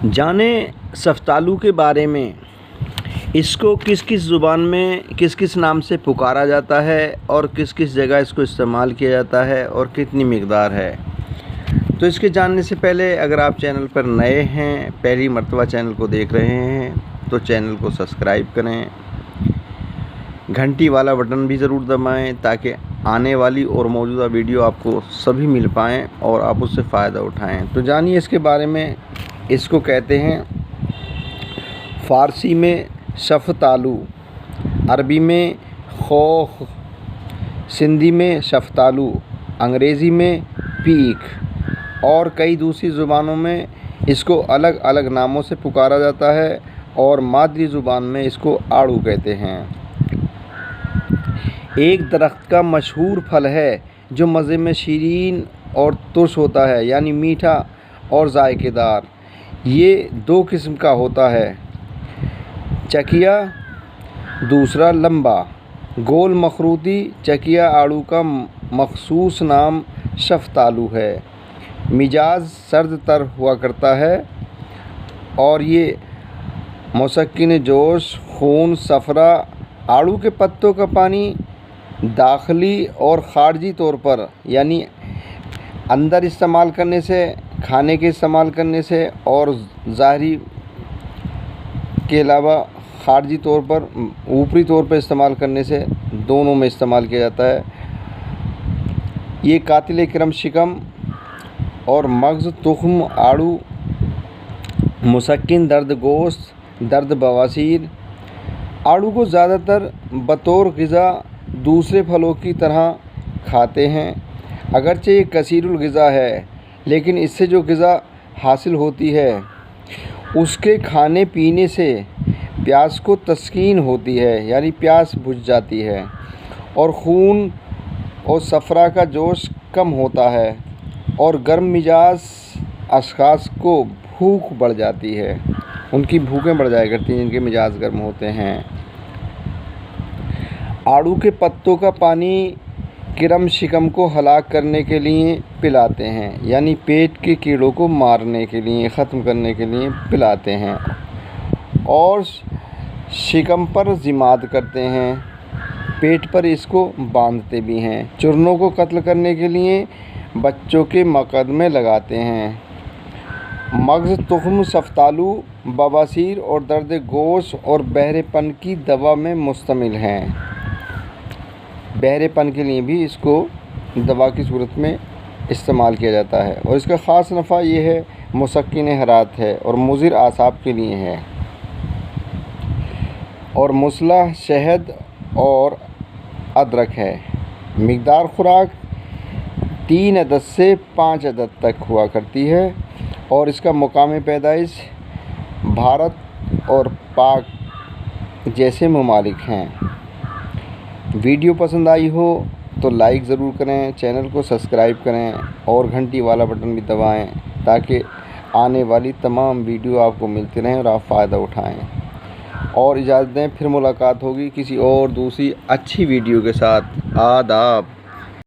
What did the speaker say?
جانیں شفتالو کے بارے میں، اس کو کس کس زبان میں کس کس نام سے پکارا جاتا ہے اور کس کس جگہ اس کو استعمال کیا جاتا ہے اور کتنی مقدار ہے۔ تو اس کے جاننے سے پہلے اگر آپ چینل پر نئے ہیں، پہلی مرتبہ چینل کو دیکھ رہے ہیں تو چینل کو سبسکرائب کریں، گھنٹی والا بٹن بھی ضرور دبائیں تاکہ آنے والی اور موجودہ ویڈیو آپ کو سبھی مل پائیں اور آپ اس سے فائدہ اٹھائیں۔ تو جانیے اس کے بارے میں۔ اس کو کہتے ہیں فارسی میں شفتالو، عربی میں خوخ، سندھی میں شفتالو، انگریزی میں پیک اور کئی دوسری زبانوں میں اس کو الگ الگ ناموں سے پکارا جاتا ہے اور مادری زبان میں اس کو آڑو کہتے ہیں۔ ایک درخت کا مشہور پھل ہے جو مزے میں شیرین اور ترش ہوتا ہے، یعنی میٹھا اور ذائقے دار۔ یہ دو قسم کا ہوتا ہے، چکیا، دوسرا لمبا گول مخروطی۔ چکیا آڑو کا مخصوص نام شفتالو ہے۔ مزاج سرد تر ہوا کرتا ہے اور یہ مسکن جوش، خون صفرا۔ آڑو کے پتوں کا پانی داخلی اور خارجی طور پر، یعنی اندر استعمال کرنے سے، کھانے کے استعمال کرنے سے اور ظاہری کے علاوہ خارجی طور پر، اوپری طور پر استعمال کرنے سے، دونوں میں استعمال کیا جاتا ہے۔ یہ قاتل کرم شکم اور مغز تخم آڑو مسکن، درد گوشت، درد بواسیر۔ آڑو کو زیادہ تر بطور غذا دوسرے پھلوں کی طرح کھاتے ہیں، اگرچہ یہ کثیر الغذا ہے، لیکن اس سے جو غذا حاصل ہوتی ہے اس کے کھانے پینے سے پیاس کو تسکین ہوتی ہے، یعنی پیاس بجھ جاتی ہے اور خون اور صفرا کا جوش کم ہوتا ہے اور گرم مزاج اشخاص کو بھوک بڑھ جاتی ہے، ان کی بھوکیں بڑھ جایا کرتی ہیں جن کے مزاج گرم ہوتے ہیں۔ آڑو کے پتوں کا پانی کرم شکم کو ہلاک کرنے کے لیے پلاتے ہیں، یعنی پیٹ کے کیڑوں کو مارنے کے لیے، ختم کرنے کے لیے پلاتے ہیں اور شکم پر ضماد کرتے ہیں، پیٹ پر اس کو باندھتے بھی ہیں۔ چورنوں کو قتل کرنے کے لیے بچوں کے مقدمے لگاتے ہیں۔ مغز تخم شفتالو بواسیر اور درد گوش اور بہرے پن کی دوا میں مشتمل ہے۔ بہرے پن کے لیے بھی اس کو دوا کی صورت میں استعمال کیا جاتا ہے اور اس کا خاص نفع یہ ہے مسکن حرارت ہے اور مضر اعصاب کے لیے ہے اور مصلح شہد اور ادرک ہے۔ مقدار خوراک 3 عدد سے 5 عدد تک ہوا کرتی ہے اور اس کا مقام پیدائش بھارت اور پاک جیسے ممالک ہیں۔ ویڈیو پسند آئی ہو تو لائک ضرور کریں، چینل کو سبسکرائب کریں اور گھنٹی والا بٹن بھی دبائیں تاکہ آنے والی تمام ویڈیو آپ کو ملتی رہیں اور آپ فائدہ اٹھائیں۔ اور اجازت دیں، پھر ملاقات ہوگی کسی اور دوسری اچھی ویڈیو کے ساتھ۔ آداب۔